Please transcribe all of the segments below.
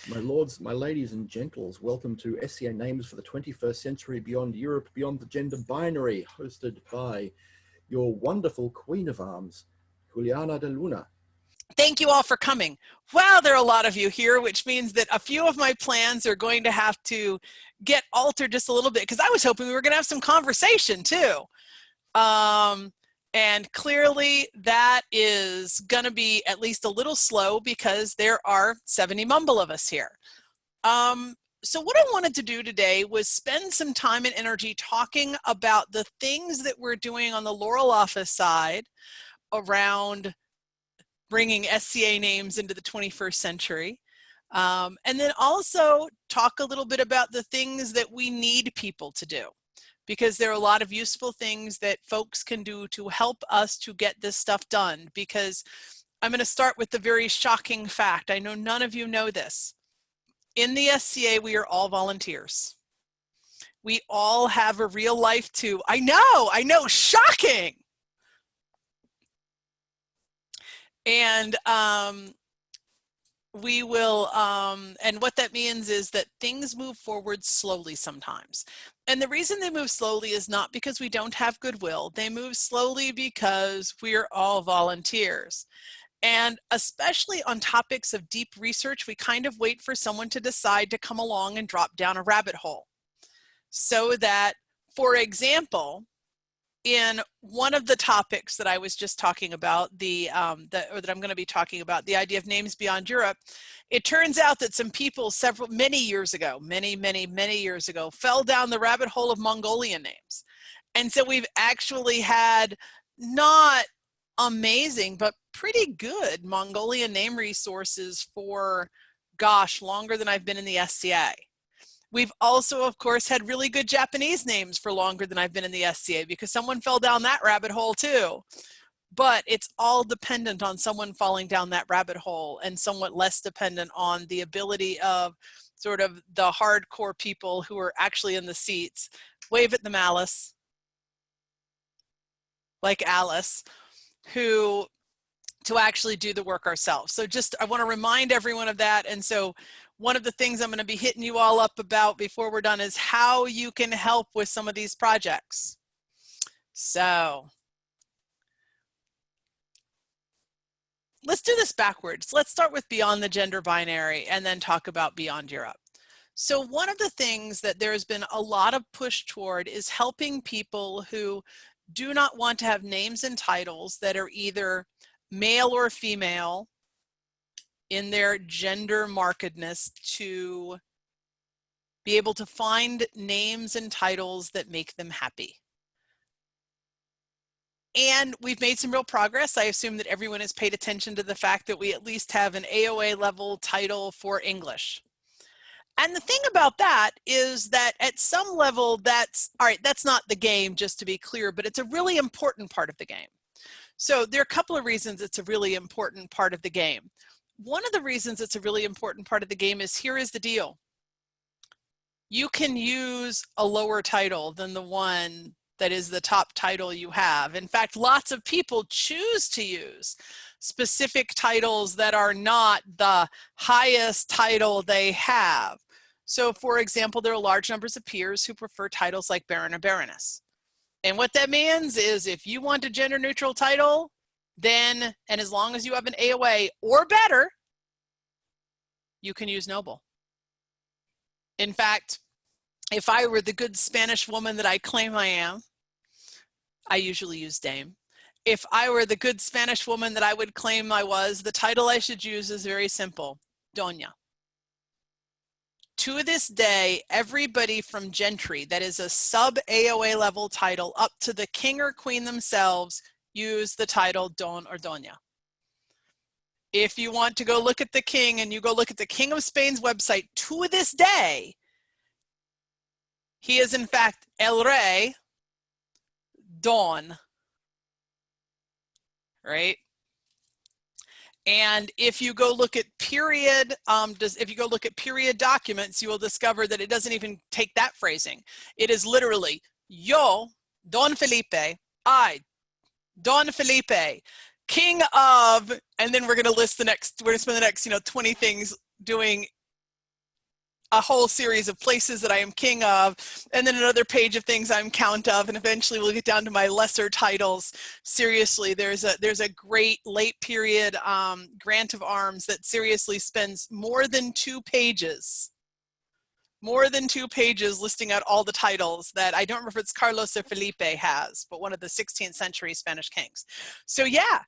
My lords, my ladies and gentles, welcome to SCA Names for the 21st Century Beyond Europe, Beyond the Gender Binary, hosted by your wonderful Queen of Arms, Juliana de Luna. Thank you all for coming. Wow, there are a lot of you here, which means that a few of my plans are going to have to get altered just a little bit, because I was hoping we were going to have some conversation too. And clearly that is going to be at least a little slow because there are 70 mumble of us here. So what I wanted to do today was spend some time and energy talking about the things that we're doing on the Laurel office side around bringing SCA names into the 21st century. And then also talk a little bit about the things that we need people to do, because there are a lot of useful things that folks can do to help us to get this stuff done. Because I'm going to start with the very shocking fact. I know none of you know this. In the SCA, we are all volunteers. We all have a real life too. I know, shocking. And we will, and what that means is that things move forward slowly sometimes. And the reason they move slowly is not because we don't have goodwill. They move slowly because we're all volunteers. And especially on topics of deep research, we kind of wait for someone to decide to come along and drop down a rabbit hole. So that, for example, in one of the topics that I was just talking about, or that I'm going to be talking about, the idea of names beyond Europe, it turns out that some people many years ago, many years ago, fell down the rabbit hole of Mongolian names. And so we've actually had not amazing, but pretty good Mongolian name resources for, gosh, longer than I've been in the SCA. We've also, of course, had really good Japanese names for longer than I've been in the SCA, because someone fell down that rabbit hole too. But it's all dependent on someone falling down that rabbit hole, and somewhat less dependent on the ability of sort of the hardcore people who are actually in the seats. Wave at them, Alice. Like Alice, who to actually do the work ourselves. So just, I want to remind everyone of that. And so one of the things I'm going to be hitting you all up about before we're done is how you can help with some of these projects. So let's do this backwards. Let's start with Beyond the Gender Binary and then talk about Beyond Europe. So one of the things that there's been a lot of push toward is helping people who do not want to have names and titles that are either male or female in their gender markedness, to be able to find names and titles that make them happy. And we've made some real progress. I assume that everyone has paid attention to the fact that we at least have an AOA level title for English. And the thing about that is that at some level, that's, all right, that's not the game, just to be clear, but it's a really important part of the game. So there are a couple of reasons it's a really important part of the game. One of the reasons it's a really important part of the game is, here is the deal. You can use a lower title than the one that is the top title you have. In fact, lots of people choose to use specific titles that are not the highest title they have. So for example, there are large numbers of peers who prefer titles like Baron or Baroness. And what that means is, if you want a gender neutral title, then, and as long as you have an AOA or better, you can use noble. In fact, if I were the good Spanish woman that I claim I am, I usually use dame. If I were the good Spanish woman that I would claim I was, the title I should use is very simple, doña. To this day, everybody from gentry, that is a sub AOA level title, up to the king or queen themselves, use the title don or doña. If you want to go look at the king, and you go look at the King of Spain's website, to this day, he is in fact El Rey Don, right? And if you go look at period, if you go look at period documents, you will discover that it doesn't even take that phrasing. It is literally, yo, Don Felipe, I, Don Felipe, king of, and then we're going to list the next, we're going to spend the next, 20 things doing a whole series of places that I am king of, and then another page of things I'm count of, and eventually we'll get down to my lesser titles. Seriously, there's a great late period grant of arms that seriously spends more than 2 pages listing out all the titles that I don't remember if it's Carlos or Felipe has, but one of the 16th century Spanish kings. So yeah,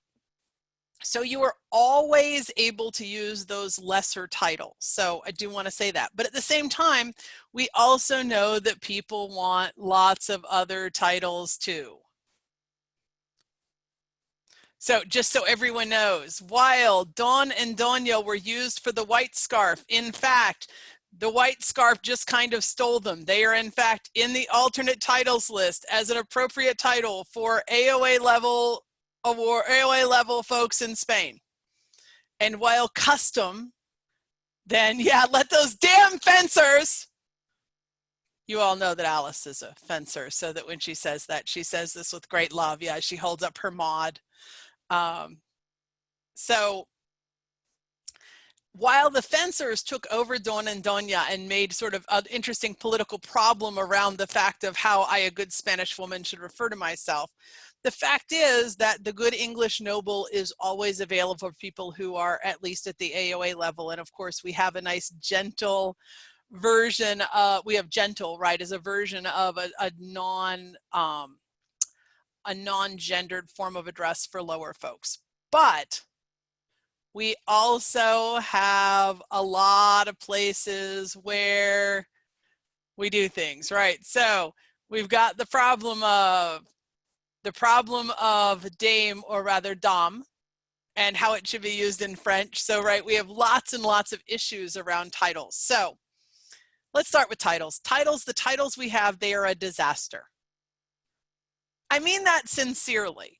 so you are always able to use those lesser titles. So I do want to say that. But at the same time, we also know that people want lots of other titles too. So just so everyone knows, while Don and Doña were used for the white scarf, in fact, the white scarf just kind of stole them. They are in fact in the alternate titles list as an appropriate title for AOA level award, AOA level folks in Spain. And while custom, then yeah, let those damn fencers. You all know that Alice is a fencer, so that when she says that, she says this with great love. Yeah, she holds up her mod. So while the fencers took over Don and Doña and made sort of an interesting political problem around the fact of how I, a good Spanish woman, should refer to myself, the fact is that the good English noble is always available for people who are at least at the AOA level. And of course, we have a nice gentle version. We have gentle, right, as a version of a non-gendered form of address for lower folks. But we also have a lot of places where we do things, right? So we've got the problem of dame, or rather dame, and how it should be used in French. So, right, we have lots and lots of issues around titles. So let's start with titles. The titles we have, they are a disaster. I mean that sincerely.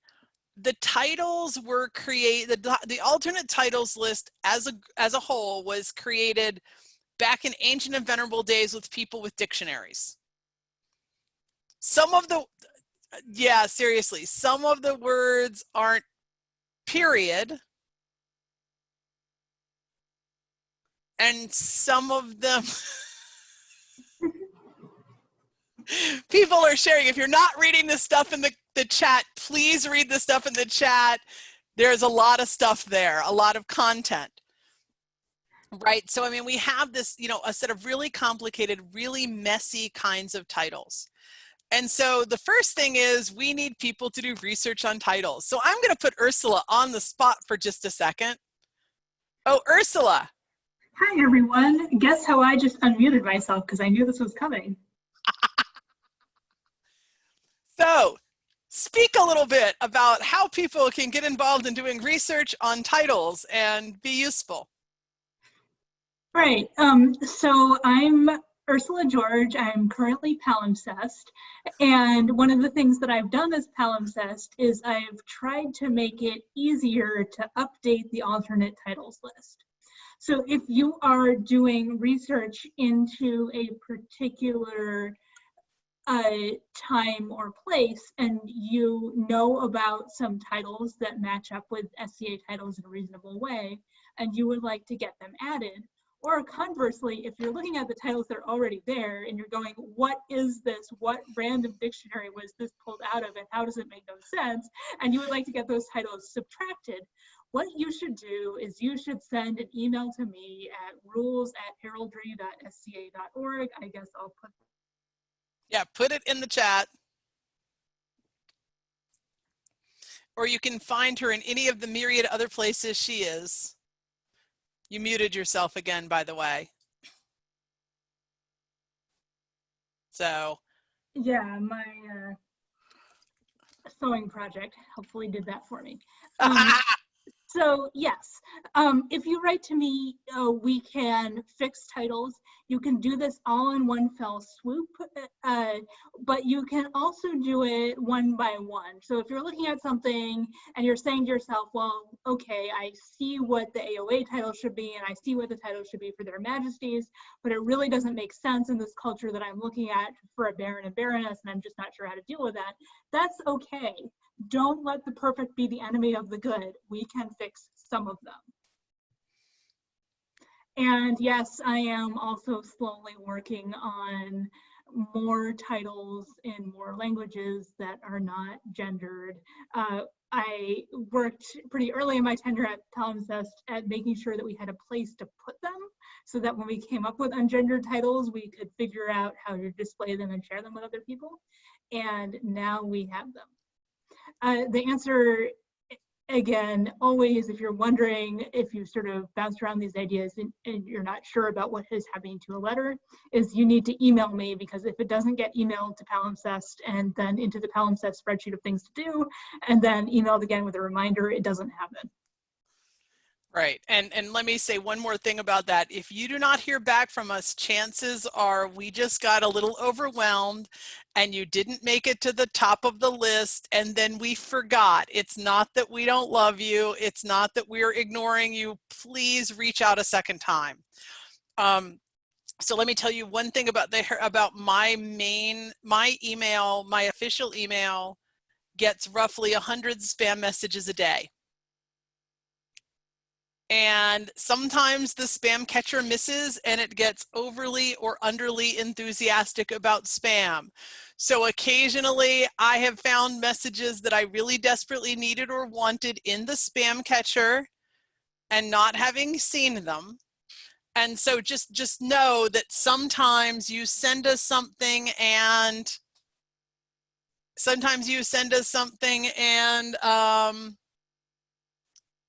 The titles were created, the alternate titles list as a whole was created back in ancient and venerable days with people with dictionaries. Some of the, yeah, seriously, some of the words aren't period, and some of them people are sharing. If you're not reading this stuff in the chat, please read the stuff in the chat. There's a lot of stuff there, a lot of content, right? So I mean, we have this, you know, a set of really complicated, really messy kinds of titles. And so the first thing is we need people to do research on titles. So I'm going to put Ursula on the spot for just a second. Oh, Ursula. Hi, everyone. Guess how I just unmuted myself because I knew this was coming. So speak a little bit about how people can get involved in doing research on titles and be useful. Right. So I'm Ursula George. I'm currently palimpsest. And one of the things that I've done as palimpsest is I've tried to make it easier to update the alternate titles list. So if you are doing research into a particular time or place and you know about some titles that match up with SCA titles in a reasonable way and you would like to get them added, or conversely, if you're looking at the titles that are already there and you're going, what is this? What random dictionary was this pulled out of and how does it make no sense? And you would like to get those titles subtracted, what you should do is you should send an email to me at rules@heraldry.sca.org. I guess I'll put. Yeah, put it in the chat. Or you can find her in any of the myriad other places she is. You muted yourself again, by the way. So. Yeah, my sewing project hopefully did that for me. So yes, if you write to me, we can fix titles. You can do this all in one fell swoop, but you can also do it one by one. So if you're looking at something and you're saying to yourself, well, okay, I see what the AOA title should be and I see what the title should be for their majesties, but it really doesn't make sense in this culture that I'm looking at for a baron and baroness, and I'm just not sure how to deal with that. That's okay. Don't let the perfect be the enemy of the good. We can fix some of them. And yes, I am also slowly working on more titles in more languages that are not gendered. I worked pretty early in my tenure at Palimpsest at making sure that we had a place to put them so that when we came up with ungendered titles, we could figure out how to display them and share them with other people. And now we have them. The answer, again, always, if you're wondering, if you sort of bounce around these ideas and you're not sure about what is happening to a letter, is you need to email me, because if it doesn't get emailed to Palimpsest and then into the Palimpsest spreadsheet of things to do, and then emailed again with a reminder, it doesn't happen. Right. And let me say one more thing about that. If you do not hear back from us, chances are we just got a little overwhelmed and you didn't make it to the top of the list and then we forgot. It's not that we don't love you. It's not that we're ignoring you. Please reach out a second time. So let me tell you one thing about my email, my official email gets roughly 100 spam messages a day. And sometimes the spam catcher misses and it gets overly or underly enthusiastic about spam. So occasionally I have found messages that I really desperately needed or wanted in the spam catcher and not having seen them. And so just know that sometimes you send us something and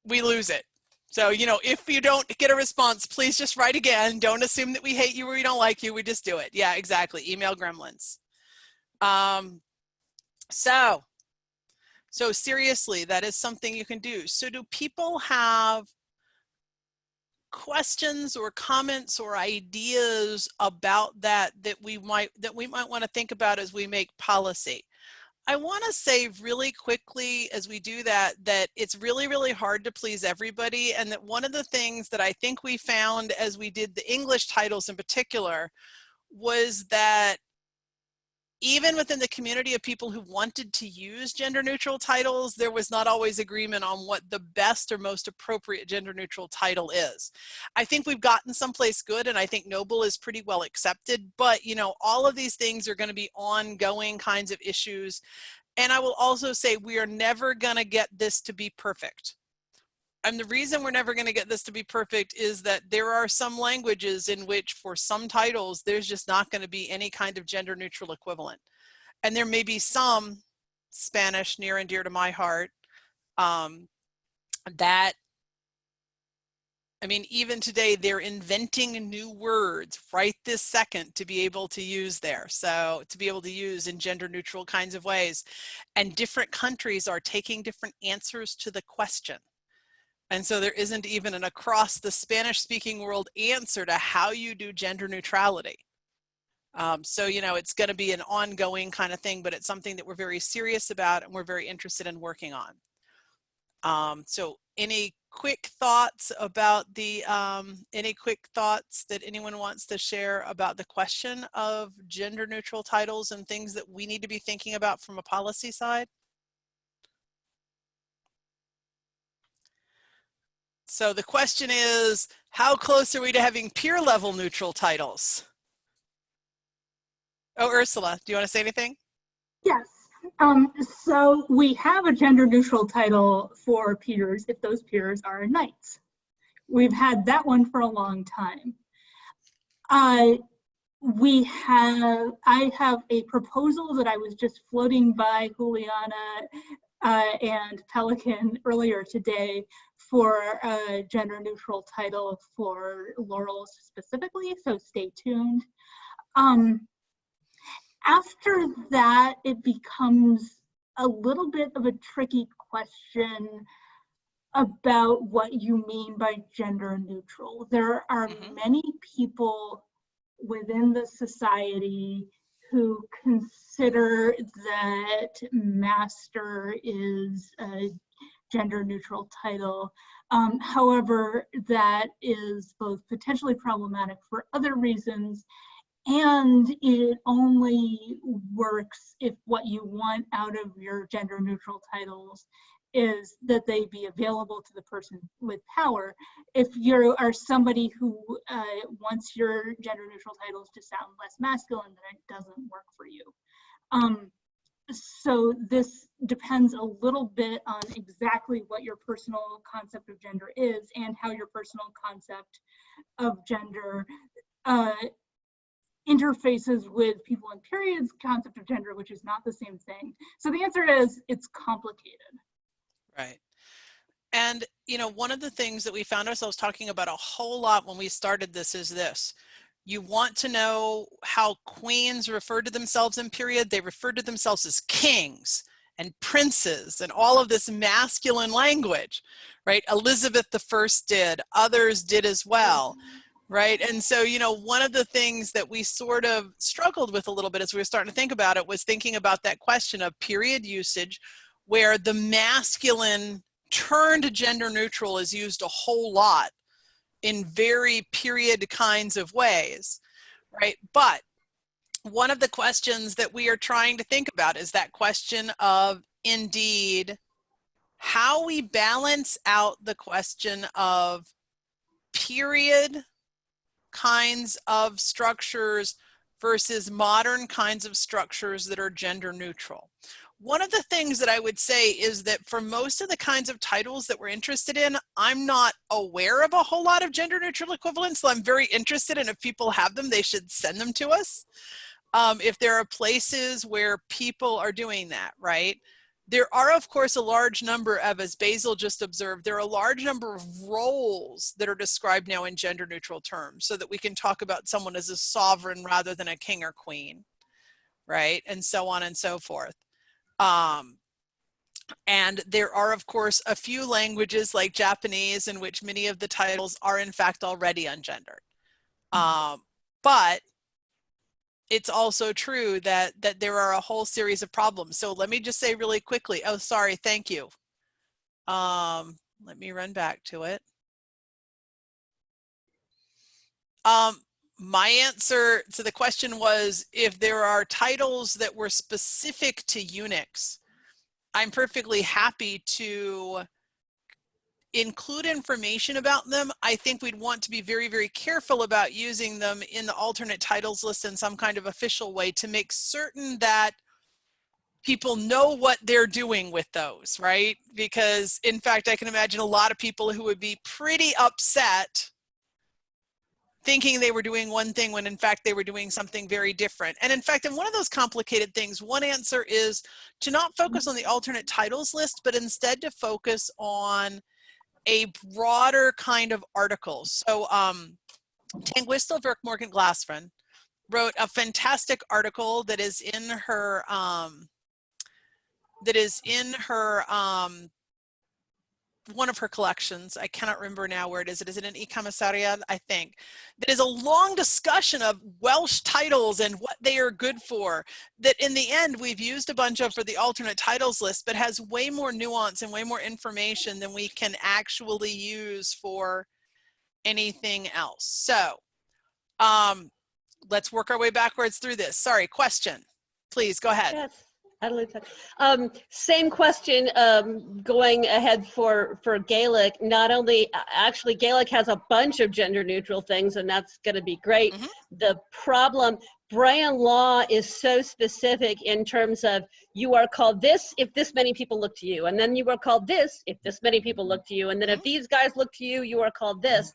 we lose it. So, you know, if you don't get a response, please just write again. Don't assume that we hate you or we don't like you. We just do it. Yeah, exactly. Email Gremlins. So seriously, that is something you can do. So do people have questions or comments or ideas about that we might want to think about as we make policy? I want to say really quickly as we do that it's really, really hard to please everybody, and that one of the things that I think we found as we did the English titles in particular was that even within the community of people who wanted to use gender neutral titles, there was not always agreement on what the best or most appropriate gender neutral title is. I think we've gotten someplace good, and I think Noble is pretty well accepted, but you know, all of these things are going to be ongoing kinds of issues. And I will also say we are never going to get this to be perfect. And the reason we're never going to get this to be perfect is that there are some languages in which for some titles, there's just not going to be any kind of gender neutral equivalent. And there may be some, Spanish near and dear to my heart, that, I mean, even today they're inventing new words right this second to be able to use there. So to be able to use in gender neutral kinds of ways. And different countries are taking different answers to the question. And so there isn't even an across the Spanish speaking world answer to how you do gender neutrality. So, you know, it's going to be an ongoing kind of thing, but it's something that we're very serious about and we're very interested in working on. So any quick thoughts about any quick thoughts that anyone wants to share about the question of gender neutral titles and things that we need to be thinking about from a policy side? So the question is, how close are we to having peer level neutral titles? Oh, Ursula, do you want to say anything? Yes. So we have a gender neutral title for peers if those peers are knights. We've had that one for a long time. I have a proposal that I was just floating by Juliana and Pelican earlier today for a gender neutral title for Laurels specifically, so stay tuned. After that, it becomes a little bit of a tricky question about what you mean by gender neutral. There are many people within the society who consider that master is a gender neutral title. However, that is both potentially problematic for other reasons, and it only works if what you want out of your gender neutral titles is that they be available to the person with power. If you are somebody who wants your gender neutral titles to sound less masculine, then it doesn't work for you. So this depends a little bit on exactly what your personal concept of gender is and how your personal concept of gender interfaces with people in periods concept of gender, which is not the same thing. So the answer is it's complicated. Right. And, you know, one of the things that we found ourselves talking about a whole lot when we started this is this. You want to know how queens referred to themselves in period? They referred to themselves as kings and princes and all of this masculine language, right? Elizabeth I did, others did as well, right? And so, you know, one of the things that we sort of struggled with a little bit as we were starting to think about it was thinking about that question of period usage, where the masculine turn to gender neutral is used a whole lot in very period kinds of ways, right? But one of the questions that we are trying to think about is that question of, indeed, how we balance out the question of period kinds of structures versus modern kinds of structures that are gender neutral. One of the things that I would say is that for most of the kinds of titles that we're interested in, I'm not aware of a whole lot of gender neutral equivalents, so I'm very interested, and if people have them, they should send them to us. If there are places where people are doing that, right? There are, of course, a large number of, as Basil just observed, there are a large number of roles that are described now in gender neutral terms, so that we can talk about someone as a sovereign rather than a king or queen, right? And so on and so forth. And there are, of course, a few languages like Japanese in which many of the titles are in fact already ungendered. But it's also true that there are a whole series of problems. So let me just say really quickly, oh, sorry, thank you. Let me run back to it. My answer to the question was, if there are titles that were specific to Unix, I'm perfectly happy to include information about them. I think we'd want to be very, very careful about using them in the alternate titles list in some kind of official way to make certain that people know what they're doing with those, right? Because in fact, I can imagine a lot of people who would be pretty upset thinking they were doing one thing when in fact they were doing something very different. And in fact, in one of those complicated things, one answer is to not focus on the alternate titles list, but instead to focus on a broader kind of article. So Tanguistel Verk Morgan Glassfriend wrote a fantastic article that is in her one of her collections. I cannot remember now where it is. Is it an e-commissariat? I think. That is a long discussion of Welsh titles and what they are good for, that in the end we've used a bunch of for the alternate titles list, but has way more nuance and way more information than we can actually use for anything else. So let's work our way backwards through this. Sorry, question. Please go ahead. Yes. Same question going ahead for Gaelic. Not only, actually Gaelic has a bunch of gender neutral things, and that's going to be great. The problem, Bryan law is so specific in terms of you are called this if this many people look to you, and then you are called this if this many people look to you, and then if these guys look to you, you are called this.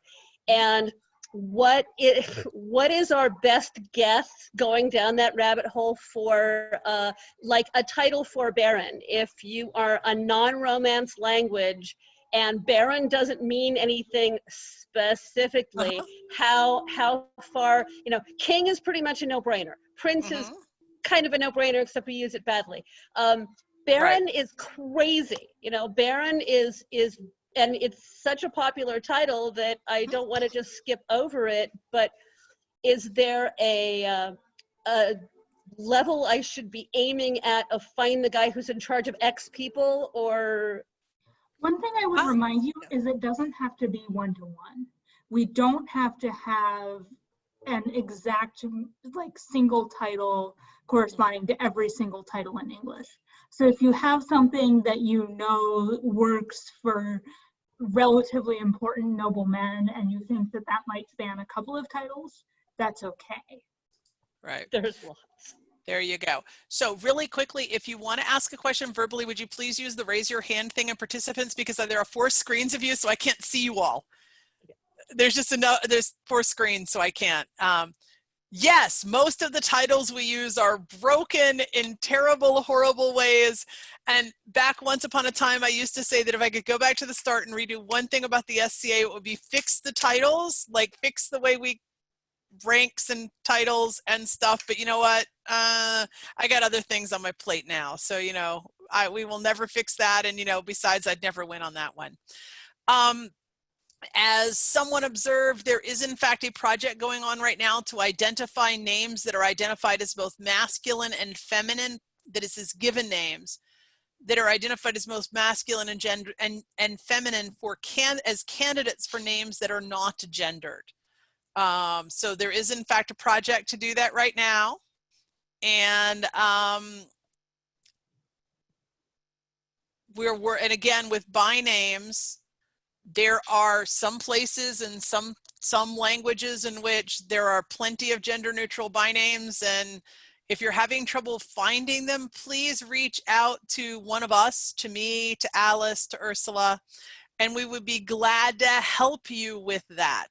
And what is our best guess going down that rabbit hole for like a title for Baron? If you are a non-Romance language and Baron doesn't mean anything specifically, how far, you know, King is pretty much a no-brainer. Prince is kind of a no-brainer, except we use it badly. Baron is crazy, you know. Baron is and it's such a popular title that I don't want to just skip over it, but is there a level I should be aiming at of find the guy who's in charge of X people? Or one thing I would remind you is it doesn't have to be one-to-one. We don't have to have an exact like single title corresponding to every single title in English. So if you have something that you know works for relatively important noblemen and you think that that might span a couple of titles, that's okay. Right. There's lots. There you go. So really quickly, if you want to ask a question verbally, would you please use the raise your hand thing, and participants, because there are 4 screens of you, so I can't see you all. There's just there's 4 screens, so I can't. Yes, most of the titles we use are broken in terrible, horrible ways. And back once upon a time, I used to say that if I could go back to the start and redo one thing about the SCA, it would be fix the titles, like fix the way we ranks and titles and stuff. But you know what? I got other things on my plate now. So, you know, we will never fix that. And, you know, besides, I'd never win on that one. As someone observed, there is in fact a project going on right now to identify names that are identified as both masculine and feminine, that is as given names, that are identified as most masculine and gender and feminine for as candidates for names that are not gendered. So there is in fact a project to do that right now. And and again, with by names, there are some places and some languages in which there are plenty of gender neutral by names. And if you're having trouble finding them, please reach out to one of us, to me, to Alice, to Ursula, and we would be glad to help you with that.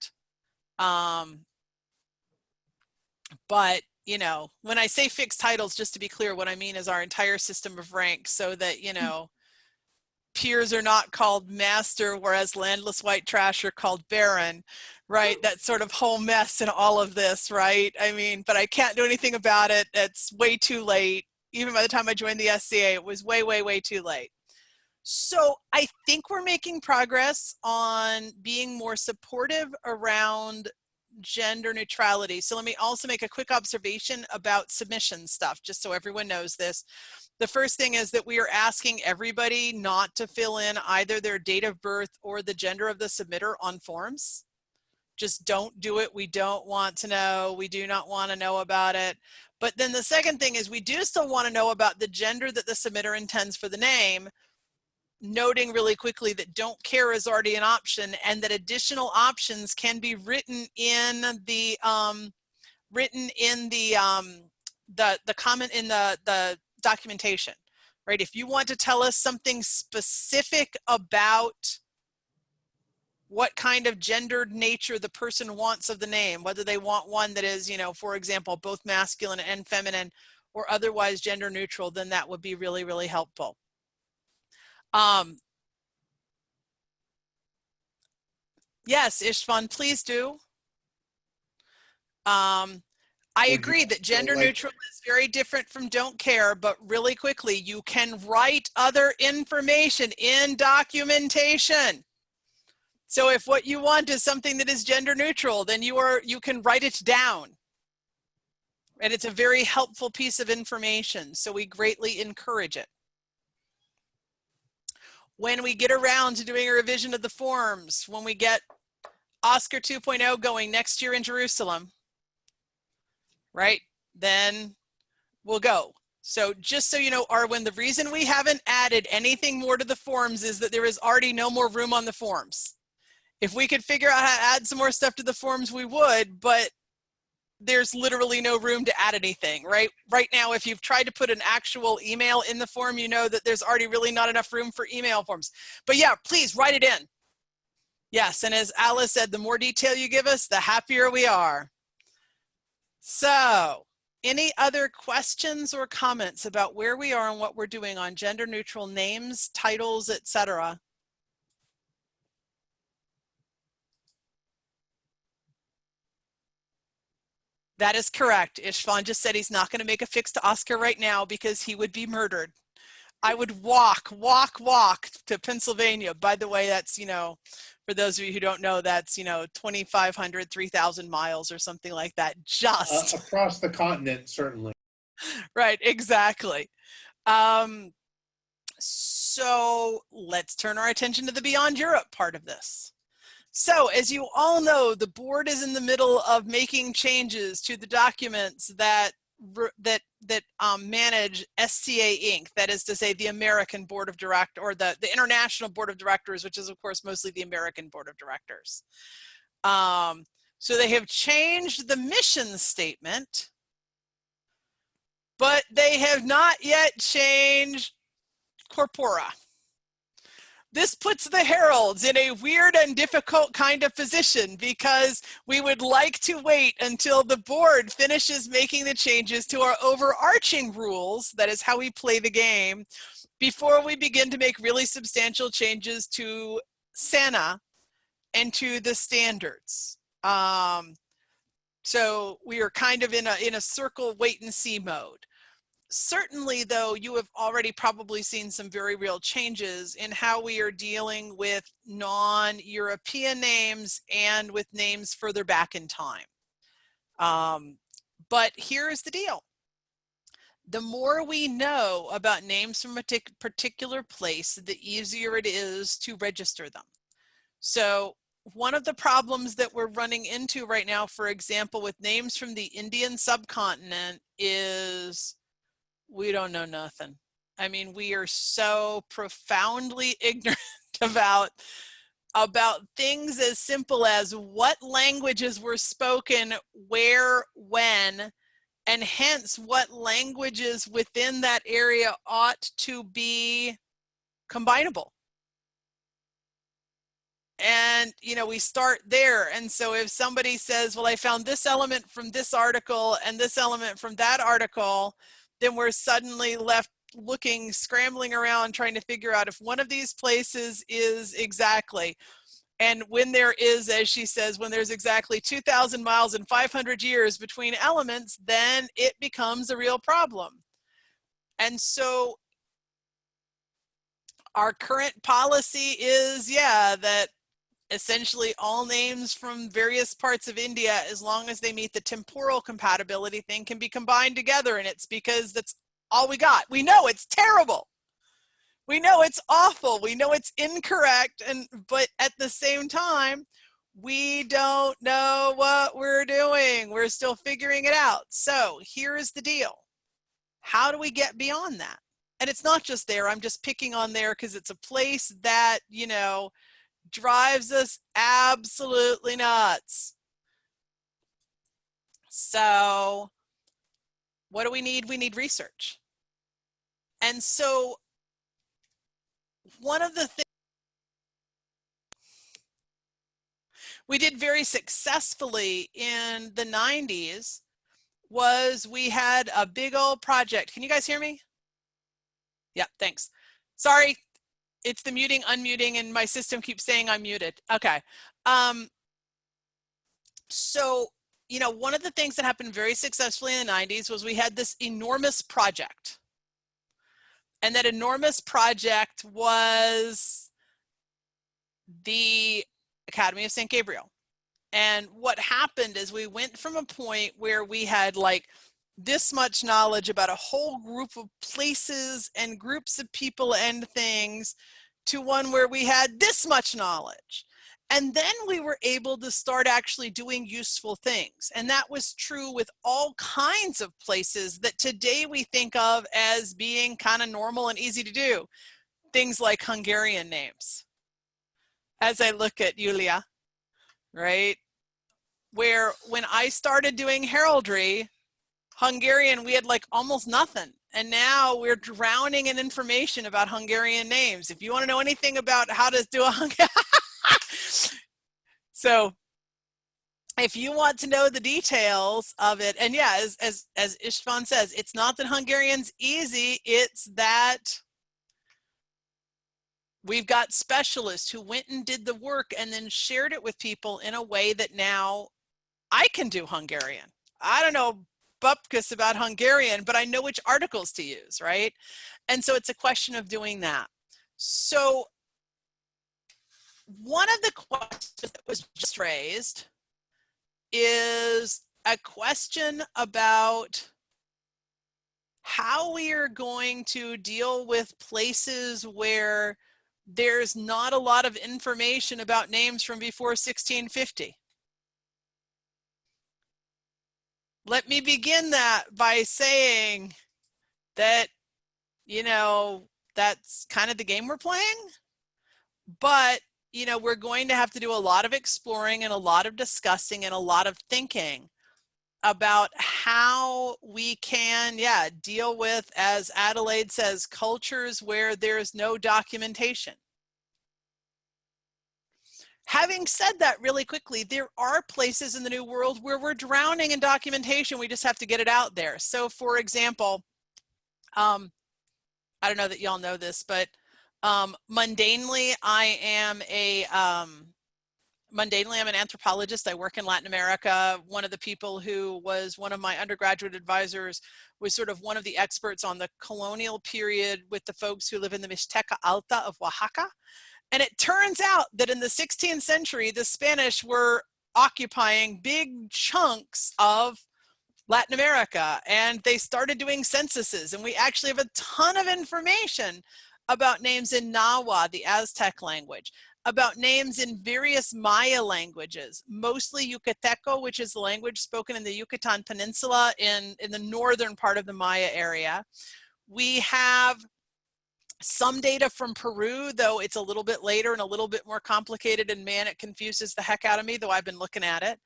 But you know, when I say fixed titles, just to be clear, what I mean is our entire system of ranks, so that, you know, peers are not called master, whereas landless white trash are called baron, right? That sort of whole mess in all of this, right? I mean, but I can't do anything about it. It's way too late. Even by the time I joined the SCA, it was way, way, way too late. So I think we're making progress on being more supportive around gender neutrality. So let me also make a quick observation about submission stuff, just so everyone knows this. The first thing is that we are asking everybody not to fill in either their date of birth or the gender of the submitter on forms. Just don't do it. We don't want to know. We do not want to know about it. But then the second thing is we do still want to know about the gender that the submitter intends for the name, noting really quickly that don't care is already an option, and that additional options can be written in the comment in the documentation, right? If you want to tell us something specific about what kind of gendered nature the person wants of the name, whether they want one that is, you know, for example, both masculine and feminine or otherwise gender neutral, then that would be really, really helpful. Yes, Ishvan, please do. I agree that gender neutral is very different from don't care, but really quickly, you can write other information in documentation. So if what you want is something that is gender neutral, then you can write it down. And it's a very helpful piece of information, so we greatly encourage it. When we get around to doing a revision of the forms, when we get Oscar 2.0 going next year in Jerusalem, right, then we'll go. So just so you know, Arwen, the reason we haven't added anything more to the forms is that there is already no more room on the forms. If we could figure out how to add some more stuff to the forms, we would, but there's literally no room to add anything, right? Right now, if you've tried to put an actual email in the form, you know that there's already really not enough room for email forms. But yeah, please write it in. Yes, and as Alice said, the more detail you give us, the happier we are. So, any other questions or comments about where we are and what we're doing on gender neutral names, titles, etc.? That is correct. Ishvan just said he's not going to make a fix to Oscar right now because he would be murdered. I would walk to Pennsylvania. By the way, that's, you know, for those of you who don't know, that's, you know, 2,500, 3,000 miles or something like that. Just across the continent, certainly. Right, exactly. So let's turn our attention to the Beyond Europe part of this. So as you all know, the board is in the middle of making changes to the documents that manage SCA Inc. That is to say, the American Board of Directors, or the International Board of Directors, which is of course mostly the American Board of Directors. So they have changed the mission statement, but they have not yet changed corpora. This puts the heralds in a weird and difficult kind of position, because we would like to wait until the board finishes making the changes to our overarching rules, that is how we play the game, before we begin to make really substantial changes to SANA and to the standards. So we are kind of in a circle wait and see mode. Certainly, though, you have already probably seen some very real changes in how we are dealing with non-European names and with names further back in time. But here's the deal. The more we know about names from a particular place, the easier it is to register them. So one of the problems that we're running into right now, for example, with names from the Indian subcontinent is we don't know nothing. I mean, we are so profoundly ignorant about things as simple as what languages were spoken where, when, and hence what languages within that area ought to be combinable. And, you know, we start there. And so if somebody says, well, I found this element from this article and this element from that article, then we're suddenly left looking, scrambling around, trying to figure out if one of these places is exactly. And when there is, as she says, when there's exactly 2,000 miles and 500 years between elements, then it becomes a real problem. And so our current policy is, yeah, that essentially all names from various parts of India, as long as they meet the temporal compatibility thing, can be combined together. And it's because that's all we got. We know it's terrible. We know it's awful. We know it's incorrect. But at the same time, we don't know what we're doing. We're still figuring it out. So here's the deal. How do we get beyond that? And it's not just there. I'm just picking on there because it's a place that, you know, drives us absolutely nuts. So what do we need? We need research. And so one of the things we did very successfully in the 90s was we had a big old project. Can you guys hear me? Yeah, thanks. Sorry. It's the muting, unmuting, and my system keeps saying I'm muted. Okay. So, you know, one of the things that happened very successfully in the 90s was we had this enormous project. And that enormous project was the Academy of St Gabriel. And what happened is we went from a point where we had like this much knowledge about a whole group of places and groups of people and things to one where we had this much knowledge. And then we were able to start actually doing useful things. And that was true with all kinds of places that today we think of as being kind of normal and easy to do. Things like Hungarian names. As I look at Julia, right? Where when I started doing heraldry, Hungarian, we had like almost nothing. And now we're drowning in information about Hungarian names. If you want to know anything about how to do a Hungarian, so if you want to know the details of it, and yeah, as Istvan says, it's not that Hungarian's easy, it's that we've got specialists who went and did the work and then shared it with people in a way that now I can do Hungarian. I don't know bupkis about Hungarian, but I know which articles to use, right? And so it's a question of doing that. So one of the questions that was just raised is a question about how we are going to deal with places where there's not a lot of information about names from before 1650. Let me begin that by saying that, you know, that's kind of the game we're playing. But, you know, we're going to have to do a lot of exploring and a lot of discussing and a lot of thinking about how we can, deal with, as Adelaide says, cultures where there's no documentation. Having said that really quickly, there are places in the New World where we're drowning in documentation. We just have to get it out there. So for example, I don't know that y'all know this, but mundanely, I'm an anthropologist. I work in Latin America. One of the people who was one of my undergraduate advisors was sort of one of the experts on the colonial period with the folks who live in the Mixteca Alta of Oaxaca. And it turns out that in the 16th century, the Spanish were occupying big chunks of Latin America, and they started doing censuses. And we actually have a ton of information about names in Nahua, the Aztec language, about names in various Maya languages, mostly Yucateco, which is the language spoken in the Yucatan Peninsula in the northern part of the Maya area. We have some data from Peru, though it's a little bit later and a little bit more complicated, and man, it confuses the heck out of me, though I've been looking at it.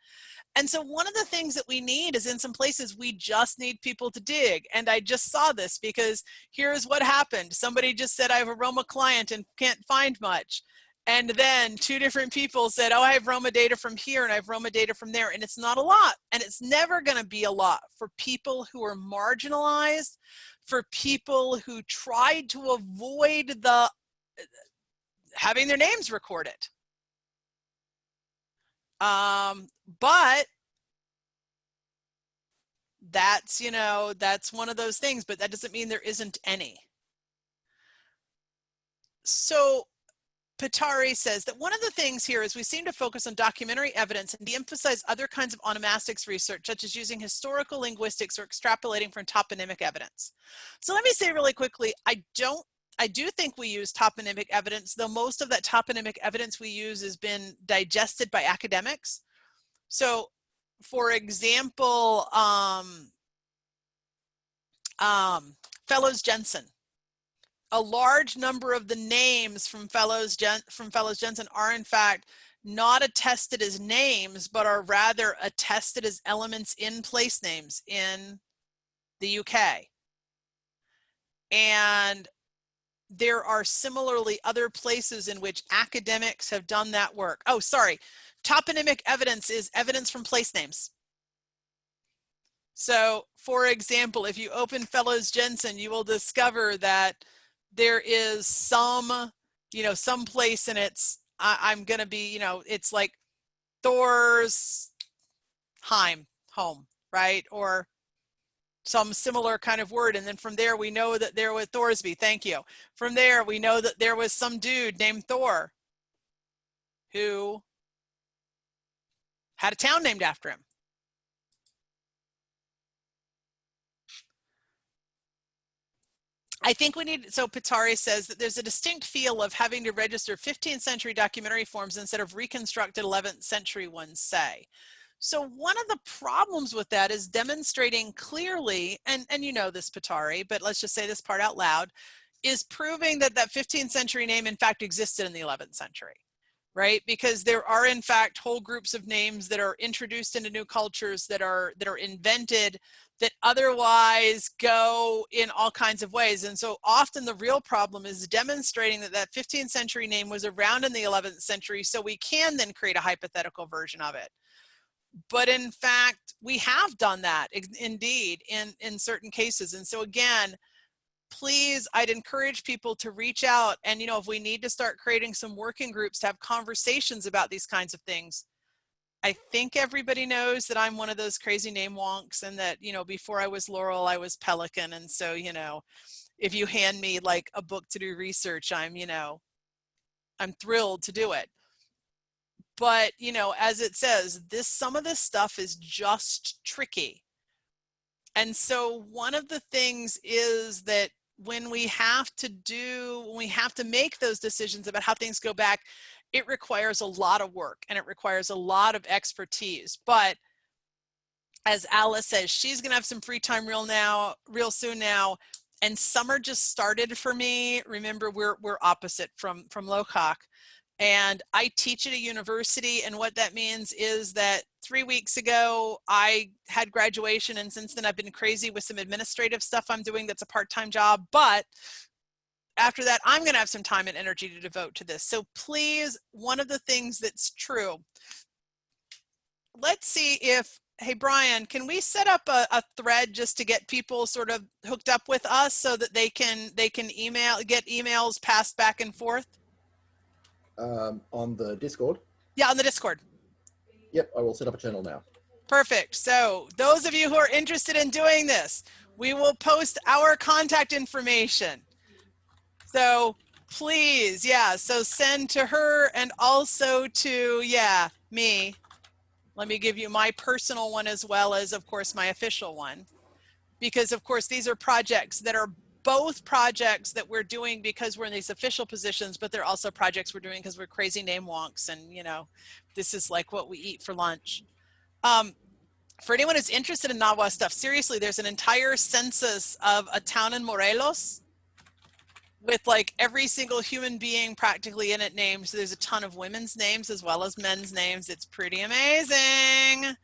And so one of the things that we need is, in some places, we just need people to dig. And I just saw this because here's what happened. Somebody just said, I have a Roma client and can't find much. And then two different people said, oh, I have Roma data from here and I have Roma data from there. And it's not a lot. And it's never going to be a lot for people who are marginalized, for people who tried to avoid having their names recorded. But that's, you know, that's one of those things, but that doesn't mean there isn't any. So Patari says that one of the things here is we seem to focus on documentary evidence and de-emphasize other kinds of onomastics research, such as using historical linguistics or extrapolating from toponymic evidence. So let me say really quickly, I do think we use toponymic evidence, though most of that toponymic evidence we use has been digested by academics. So for example, Fellows Jensen. A large number of the names from Fellows Jensen are in fact not attested as names, but are rather attested as elements in place names in the UK. And there are similarly other places in which academics have done that work. Oh, sorry. Toponymic evidence is evidence from place names. So, for example, if you open Fellows Jensen, you will discover that there is some, you know, some place and it's, I'm going to be, you know, it's like Thor's home, right? Or some similar kind of word. And then from there, we know that there was Thorsby. Thank you. From there, we know that there was some dude named Thor who had a town named after him. I think we need, so Patari says that there's a distinct feel of having to register 15th century documentary forms instead of reconstructed 11th century ones, say. So one of the problems with that is demonstrating clearly, and you know this, Patari, but let's just say this part out loud, is proving that that 15th century name in fact existed in the 11th century, right? Because there are in fact whole groups of names that are introduced into new cultures that are invented that otherwise go in all kinds of ways. And so often the real problem is demonstrating that that 15th century name was around in the 11th century, so we can then create a hypothetical version of it. But in fact, we have done that indeed in certain cases. And so again, please, I'd encourage people to reach out and, you know, if we need to start creating some working groups to have conversations about these kinds of things. I think everybody knows that I'm one of those crazy name wonks and that, you know, before I was Laurel, I was Pelican. And so, you know, if you hand me like a book to do research, I'm thrilled to do it. But, you know, as it says, some of this stuff is just tricky. And so one of the things is that when we have to make those decisions about how things go back, it requires a lot of work and it requires a lot of expertise. But as Alice says, she's gonna have some free time real soon now. And summer just started for me. Remember, we're opposite from Locock. And I teach at a university, and what that means is that 3 weeks ago I had graduation, and since then I've been crazy with some administrative stuff I'm doing that's a part-time job. But after that, I'm going to have some time and energy to devote to this. So please, one of the things that's true, let's see if, hey Brian, can we set up a thread just to get people sort of hooked up with us so that they can get emails passed back and forth? On the Discord? Yeah, on the Discord. Yep, I will set up a channel now. Perfect. So those of you who are interested in doing this, we will post our contact information. So please, yeah, so send to her and also to, yeah, me. Let me give you my personal one as well as, of course, my official one. Because, of course, these are projects that are both projects that we're doing because we're in these official positions, but they're also projects we're doing because we're crazy name wonks and, you know, this is like what we eat for lunch. For anyone who's interested in Nahua stuff, seriously, there's an entire census of a town in Morelos with like every single human being practically in it named. So there's a ton of women's names as well as men's names. It's pretty amazing.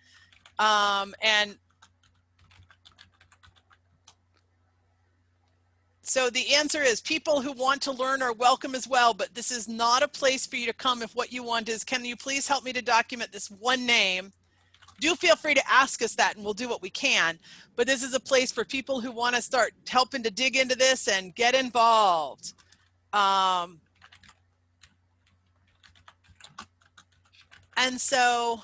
And so the answer is people who want to learn are welcome as well, but this is not a place for you to come if what you want is, can you please help me to document this one name? Do feel free to ask us that and we'll do what we can. But this is a place for people who want to start helping to dig into this and get involved. And so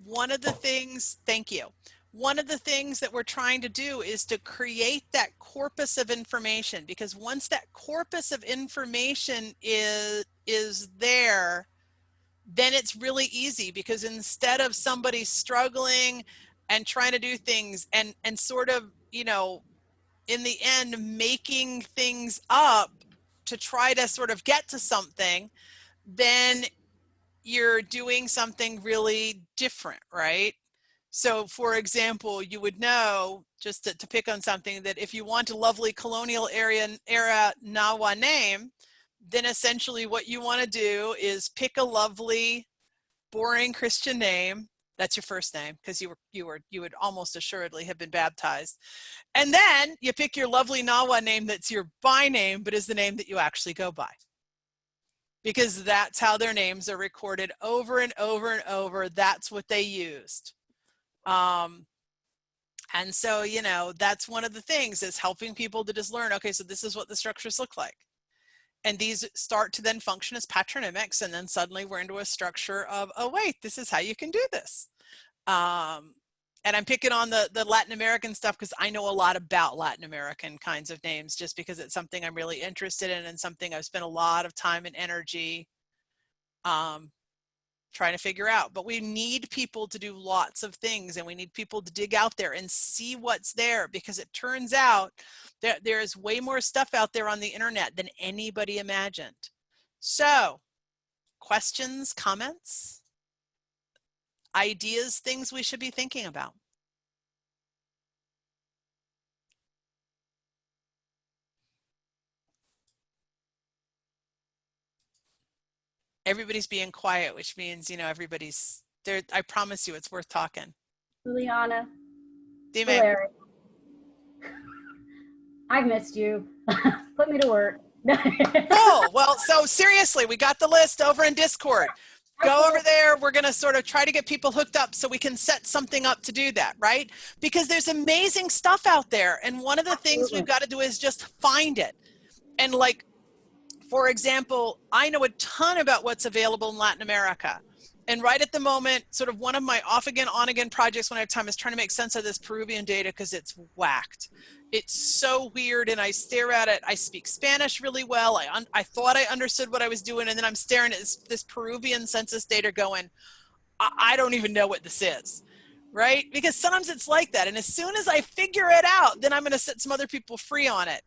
one of the things, thank you. One of the things that we're trying to do is to create that corpus of information, because once that corpus of information is there, then it's really easy, because instead of somebody struggling and trying to do things and sort of, you know, in the end making things up to try to sort of get to something, then you're doing something really different, right? So for example, you would know, just to pick on something, that if you want a lovely colonial era Nahua name, then essentially what you want to do is pick a lovely, boring Christian name. That's your first name, because you would almost assuredly have been baptized. And then you pick your lovely Nahua name that's your by name, but is the name that you actually go by. Because that's how their names are recorded over and over and over. That's what they used. And so, you know, that's one of the things, is helping people to just learn, okay, so this is what the structures look like. And these start to then function as patronymics, and then suddenly we're into a structure of, oh wait, this is how you can do this. And I'm picking on the Latin American stuff because I know a lot about Latin American kinds of names, just because it's something I'm really interested in and something I've spent a lot of time and energy trying to figure out. But we need people to do lots of things, and we need people to dig out there and see what's there, because it turns out that there's way more stuff out there on the internet than anybody imagined. So questions, comments, ideas, things we should be thinking about? Everybody's being quiet, which means, you know, everybody's there. I promise you it's worth talking. Juliana. Dime. Larry. I've missed you. Put me to work. Cool. Well, so seriously, we got the list over in Discord. Go over there. We're going to sort of try to get people hooked up so we can set something up to do that, right? Because there's amazing stuff out there. And one of the things we've got to do is just find it. And like, for example, I know a ton about what's available in Latin America. And right at the moment, sort of one of my off again, on again projects when I have time is trying to make sense of this Peruvian data, because it's whacked. It's so weird, and I stare at it. I speak Spanish really well. I thought I understood what I was doing, and then I'm staring at this Peruvian census data going, I don't even know what this is, right? Because sometimes it's like that. And as soon as I figure it out, then I'm going to set some other people free on it.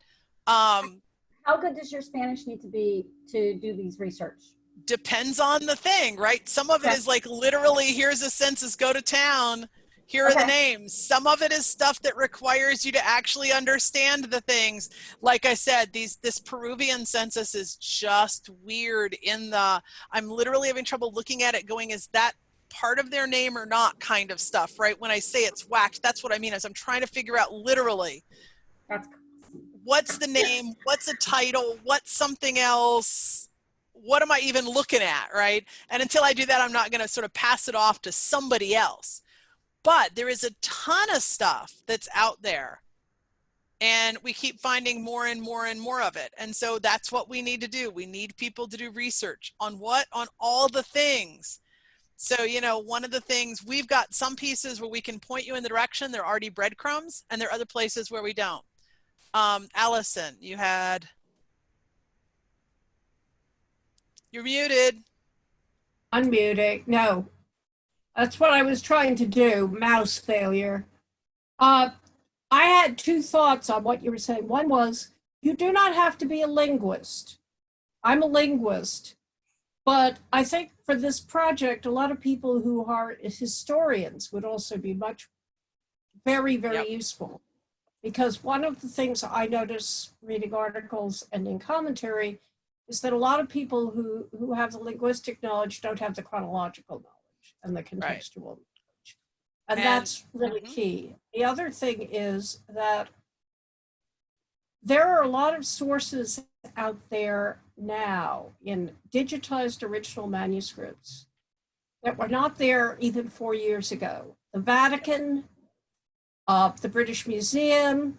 How good does your Spanish need to be to do these research? Depends on the thing, right? Some of it is like literally, here's a census, go to town. Here are the names. Some of it is stuff that requires you to actually understand the things. Like I said, this Peruvian census is just weird I'm literally having trouble looking at it going, is that part of their name or not kind of stuff, right? When I say it's whacked, that's what I mean, is I'm trying to figure out literally what's the name, what's a title, what's something else, what am I even looking at, right? And until I do that, I'm not going to sort of pass it off to somebody else. But there is a ton of stuff that's out there, and we keep finding more and more and more of it. And so that's what we need to do. We need people to do research on what? On all the things. So, you know, one of the things, we've got some pieces where we can point you in the direction, they're already breadcrumbs, and there are other places where we don't. Allison, you're muted. Unmuting. No. That's what I was trying to do. Mouse failure. I had two thoughts on what you were saying. One was, you do not have to be a linguist. I'm a linguist. But I think for this project, a lot of people who are historians would also be very, very useful. Because one of the things I notice reading articles and in commentary is that a lot of people who have the linguistic knowledge don't have the chronological knowledge and the contextual knowledge. And that's really key. The other thing is that there are a lot of sources out there now in digitized original manuscripts that were not there even 4 years ago. The Vatican, the British Museum,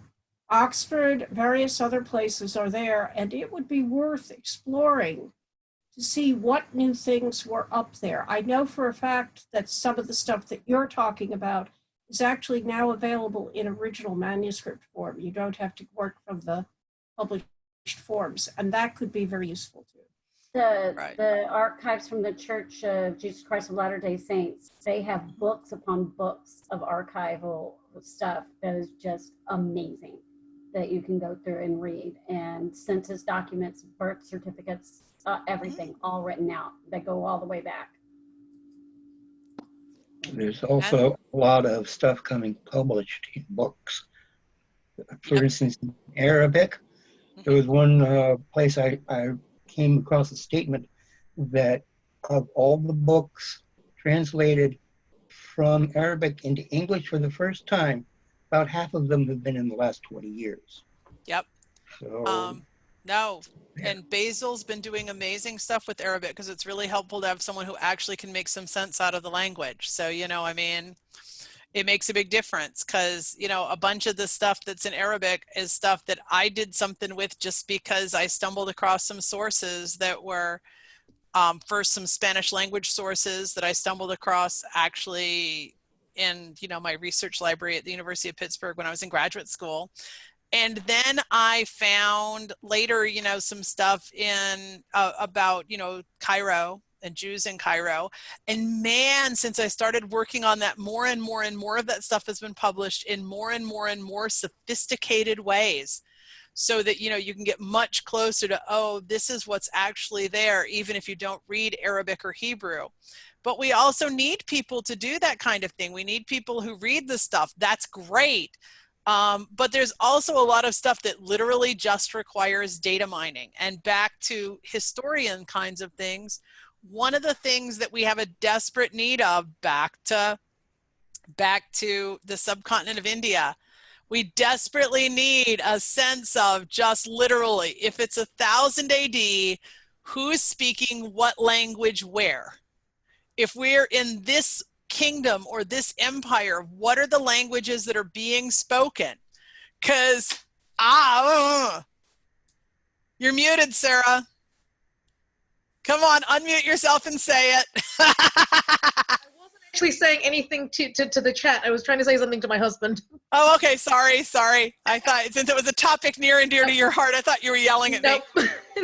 Oxford, various other places are there, and it would be worth exploring to see what new things were up there. I know for a fact that some of the stuff that you're talking about is actually now available in original manuscript form. You don't have to work from the published forms, and that could be very useful too. The archives from the Church of Jesus Christ of Latter-day Saints, they have books upon books of archival stuff that is just amazing that you can go through and read, and census documents, birth certificates, everything all written out that go all the way back. There's also a lot of stuff coming published in books. For instance, in Arabic, there was one place I came across a statement that of all the books translated from Arabic into English for the first time, about half of them have been in the last 20 years. Yep. So, and Basil's been doing amazing stuff with Arabic because it's really helpful to have someone who actually can make some sense out of the language. So, you know, I mean, it makes a big difference because, you know, a bunch of the stuff that's in Arabic is stuff that I did something with just because I stumbled across some sources that were first some Spanish language sources that I stumbled across actually in, you know, my research library at the University of Pittsburgh when I was in graduate school. And then I found later, you know, some stuff in about, you know, Cairo and Jews in Cairo. And man, since I started working on that, more and more and more of that stuff has been published in more and more and more sophisticated ways so that, you know, you can get much closer to, oh, this is what's actually there, even if you don't read Arabic or Hebrew. But we also need people to do that kind of thing. We need people who read the stuff. That's great. But there's also a lot of stuff that literally just requires data mining. And back to historian kinds of things, one of the things that we have a desperate need of, back to the subcontinent of India, we desperately need a sense of just literally, if it's 1000 AD, who's speaking what language where? If we're in this kingdom or this empire, what are the languages that are being spoken? Because, you're muted, Sarah. Come on, unmute yourself and say it. I wasn't actually saying anything to the chat. I was trying to say something to my husband. Oh, okay, sorry. I thought, since it was a topic near and dear to your heart, I thought you were yelling at me.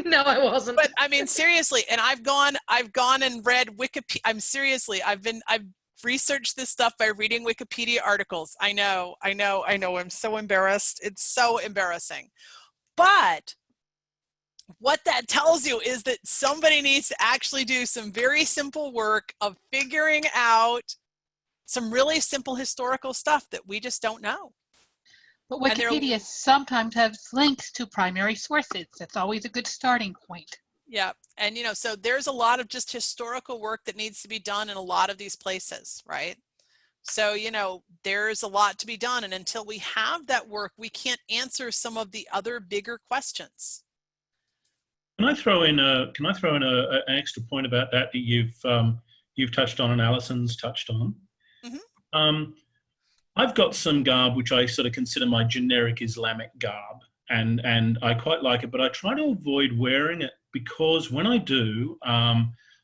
No, I wasn't. But I mean, seriously, and I've gone and read Wikipedia. I've research this stuff by reading Wikipedia articles. I know, I'm so embarrassed. It's so embarrassing. But what that tells you is that somebody needs to actually do some very simple work of figuring out some really simple historical stuff that we just don't know. But Wikipedia sometimes has links to primary sources. That's always a good starting point. Yeah, and so there's a lot of just historical work that needs to be done in a lot of these places, right? So, there's a lot to be done, and until we have that work, we can't answer some of the other bigger questions. Can I throw in an extra point about that you've touched on and Alison's touched on? Mm-hmm. I've got some garb which I sort of consider my generic Islamic garb, and I quite like it, but I try to avoid wearing it because when I do,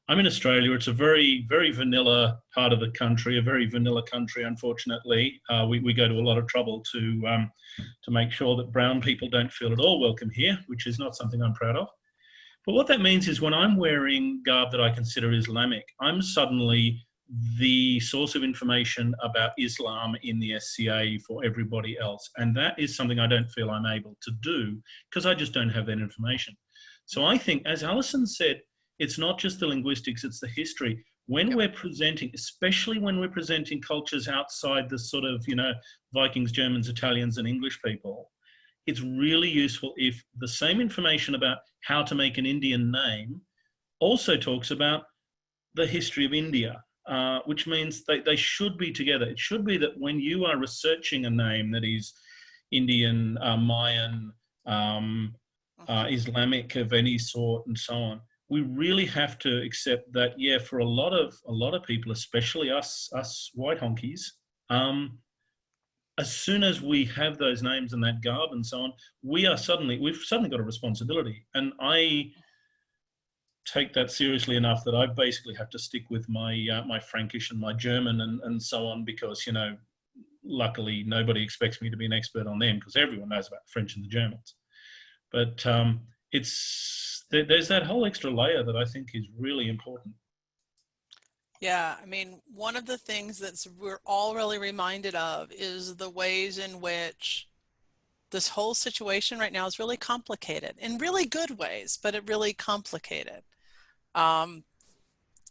I'm in Australia. It's a very, very vanilla part of the country, a very vanilla country, unfortunately. We go to a lot of trouble to make sure that brown people don't feel at all welcome here, which is not something I'm proud of. But what that means is when I'm wearing garb that I consider Islamic, I'm suddenly the source of information about Islam in the SCA for everybody else. And that is something I don't feel I'm able to do because I just don't have that information. So I think, as Alison said, it's not just the linguistics, it's the history. When we're presenting, especially when we're presenting cultures outside the sort of, Vikings, Germans, Italians, and English people, it's really useful if the same information about how to make an Indian name also talks about the history of India, which means they should be together. It should be that when you are researching a name that is Indian, Mayan, Islamic of any sort, and so on, we really have to accept that, yeah, for a lot of people, especially us white honkies, as soon as we have those names and that garb and so on, we've suddenly got a responsibility. And I take that seriously enough that I basically have to stick with my my Frankish and my German and so on, because, luckily nobody expects me to be an expert on them because everyone knows about the French and the Germans. But there's that whole extra layer that I think is really important. Yeah, I mean, one of the things we're all really reminded of is the ways in which this whole situation right now is really complicated in really good ways, but it really complicated.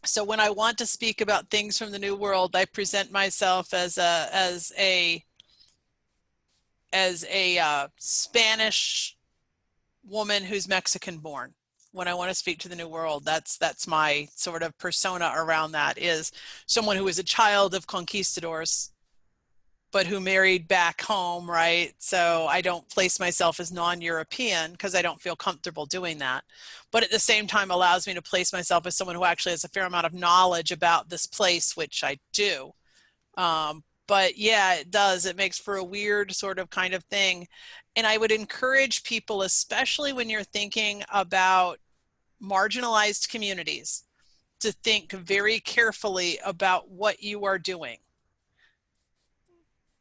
So when I want to speak about things from the New World, I present myself as a Spanish woman who's Mexican born. When I want to speak to the New World, that's my sort of persona around that, is someone who is a child of conquistadors, but who married back home, right? So I don't place myself as non-European because I don't feel comfortable doing that. But at the same time allows me to place myself as someone who actually has a fair amount of knowledge about this place, which I do. But yeah, it does. It makes for a weird sort of kind of thing. And I would encourage people, especially when you're thinking about marginalized communities, to think very carefully about what you are doing.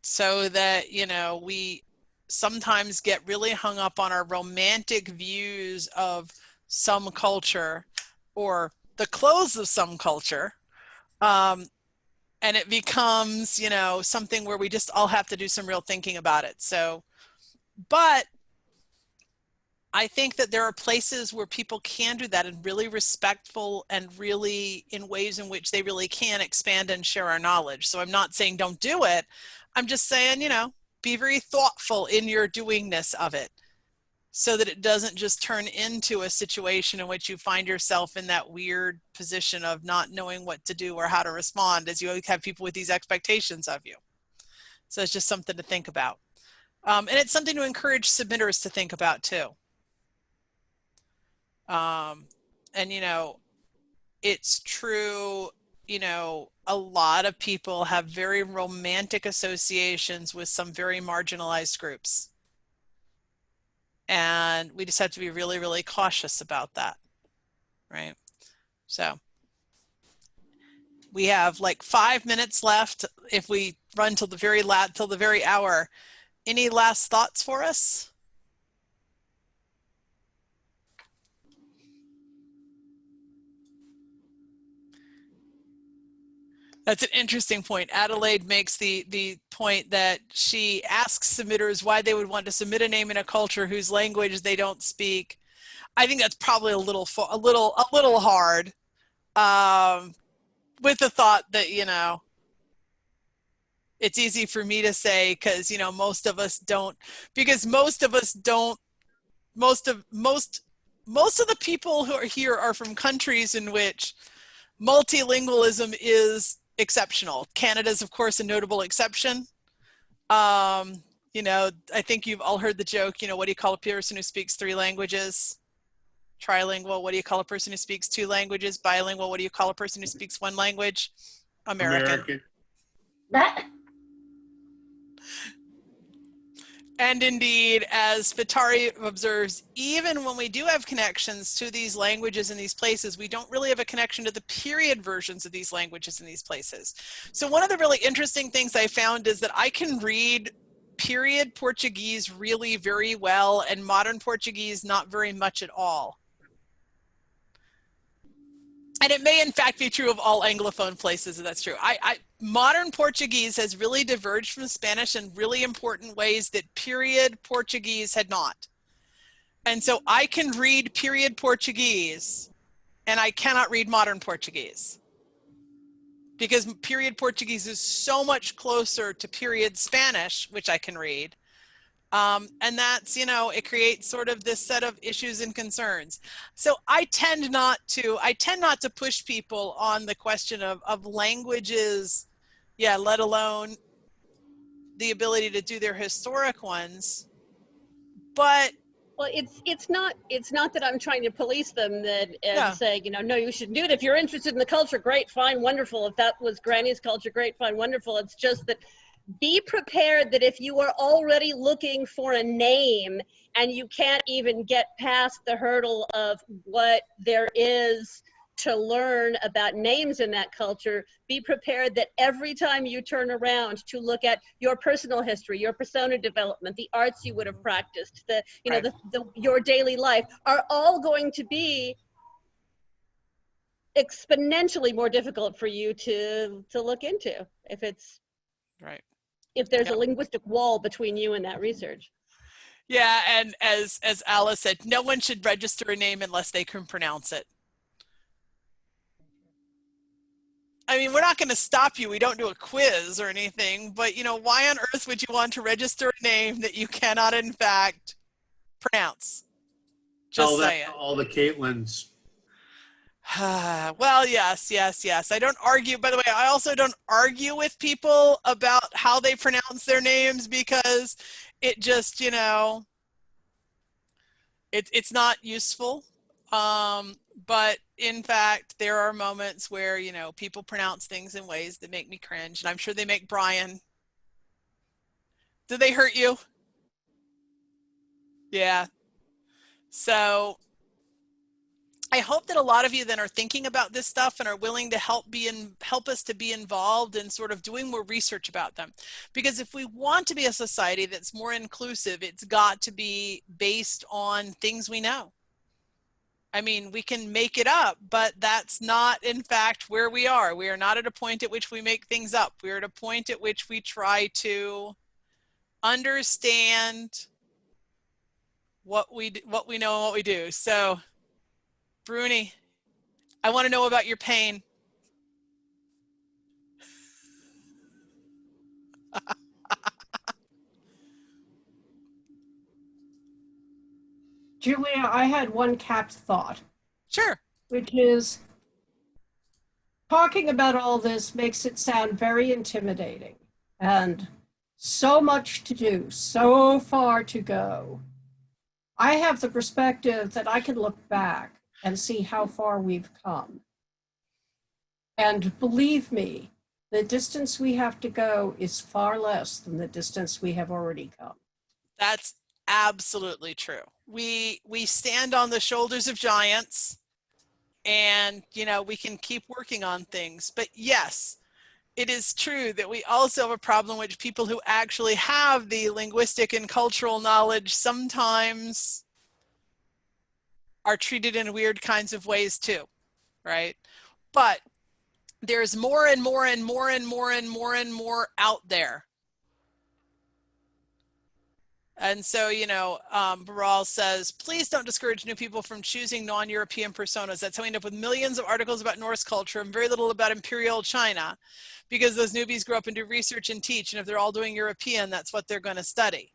So that, we sometimes get really hung up on our romantic views of some culture or the clothes of some culture. And it becomes, something where we just all have to do some real thinking about it. So, but I think that there are places where people can do that and really respectful and really in ways in which they really can expand and share our knowledge. So I'm not saying don't do it. I'm just saying, be very thoughtful in your doingness of it so that it doesn't just turn into a situation in which you find yourself in that weird position of not knowing what to do or how to respond as you have people with these expectations of you. So it's just something to think about. And it's something to encourage submitters to think about too. And, it's true, a lot of people have very romantic associations with some very marginalized groups. And we just have to be really, really cautious about that, right? So we have like 5 minutes left if we run till the very hour. Any last thoughts for us? That's an interesting point. Adelaide makes the point that she asks submitters why they would want to submit a name in a culture whose language they don't speak. I think that's probably a little hard, with the thought that, you know, it's easy for me to say because, you know, most of us don't, because most of the people who are here are from countries in which multilingualism is exceptional. Canada's, of course, a notable exception. You know, I think you've all heard the joke, you know, what do you call a person who speaks 3 languages? Trilingual, what do you call a person who speaks 2 languages? Bilingual, what do you call a person who speaks 1 language? American. That And indeed, as Fatari observes, even when we do have connections to these languages in these places, we don't really have a connection to the period versions of these languages in these places. So one of the really interesting things I found is that I can read period Portuguese really very well and modern Portuguese not very much at all. And it may in fact be true of all Anglophone places, and that's true. Modern Portuguese has really diverged from Spanish in really important ways that period Portuguese had not. And so I can read period Portuguese and I cannot read modern Portuguese, because period Portuguese is so much closer to period Spanish, which I can read. And that's, you know, it creates sort of this set of issues and concerns. So I tend not to push people on the question of languages, yeah, let alone the ability to do their historic ones. But well, it's not that I'm trying to police them and say, you know, no, you shouldn't do it. If you're interested in the culture, great, fine, wonderful. If that was Granny's culture, great, fine, wonderful. It's just that be prepared that if you are already looking for a name and you can't even get past the hurdle of what there is to learn about names in that culture, be prepared that every time you turn around to look at your personal history, your persona development, the arts you would have practiced, your daily life, are all going to be exponentially more difficult for you to look into if it's right. If there's a linguistic wall between you and that research. Yeah, and as Alice said, no one should register a name unless they can pronounce it. I mean, we're not going to stop you. We don't do a quiz or anything, but, you know, why on earth would you want to register a name that you cannot, in fact, pronounce? Just say it. All the Caitlins. Well, yes. I don't argue. By the way, I also don't argue with people about how they pronounce their names, because it just, you know, it's not useful. But in fact, there are moments where, you know, people pronounce things in ways that make me cringe, and I'm sure they make Brian. Do they hurt you? Yeah. So I hope that a lot of you then are thinking about this stuff and are willing to help us to be involved in sort of doing more research about them. Because if we want to be a society that's more inclusive, it's got to be based on things we know. I mean, we can make it up, but that's not, in fact, where we are. We are not at a point at which we make things up. We're at a point at which we try to understand what we know and what we do. So, Bruni, I want to know about your pain. Julia, I had one capped thought. Sure. Which is, talking about all this makes it sound very intimidating and so much to do, so far to go. I have the perspective that I can look back and see how far we've come. And believe me, the distance we have to go is far less than the distance we have already come. That's absolutely true. We stand on the shoulders of giants, and, you know, we can keep working on things. But yes, it is true that we also have a problem with people who actually have the linguistic and cultural knowledge sometimes are treated in weird kinds of ways too, right? But there's more and more and more and more and more and more out there. And so, you know, Baral says, please don't discourage new people from choosing non-European personas. That's how we end up with millions of articles about Norse culture and very little about Imperial China, because those newbies grow up and do research and teach. And if they're all doing European, that's what they're going to study.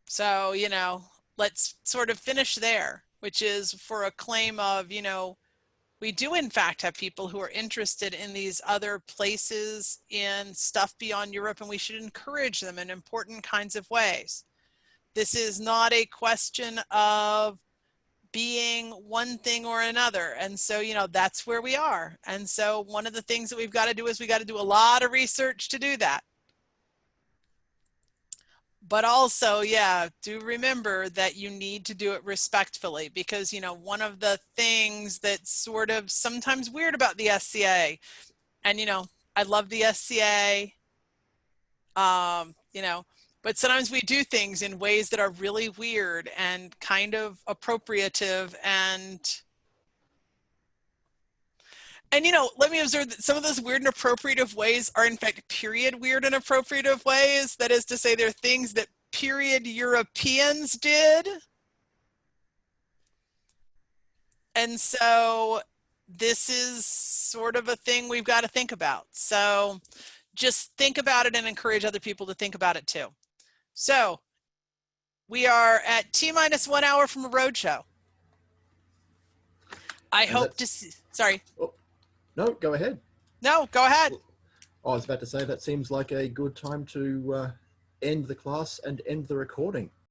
So, you know, let's sort of finish there, which is for a claim of, you know, we do in fact have people who are interested in these other places in stuff beyond Europe, and we should encourage them in important kinds of ways. This is not a question of being one thing or another. And so, you know, that's where we are. And so one of the things that we've got to do is we got to do a lot of research to do that. But also, yeah, do remember that you need to do it respectfully, because, you know, one of the things that's sort of sometimes weird about the SCA, and, you know, I love the SCA, you know, but sometimes we do things in ways that are really weird and kind of appropriative, and you know, let me observe that some of those weird and appropriative ways are in fact period weird and appropriative ways. That is to say, they're things that period Europeans did. And so this is sort of a thing we've got to think about. So just think about it and encourage other people to think about it too. So we are at T-1 hour from a roadshow. I hope to see, sorry. Oh, no, go ahead. No, go ahead. I was about to say that seems like a good time to end the class and end the recording.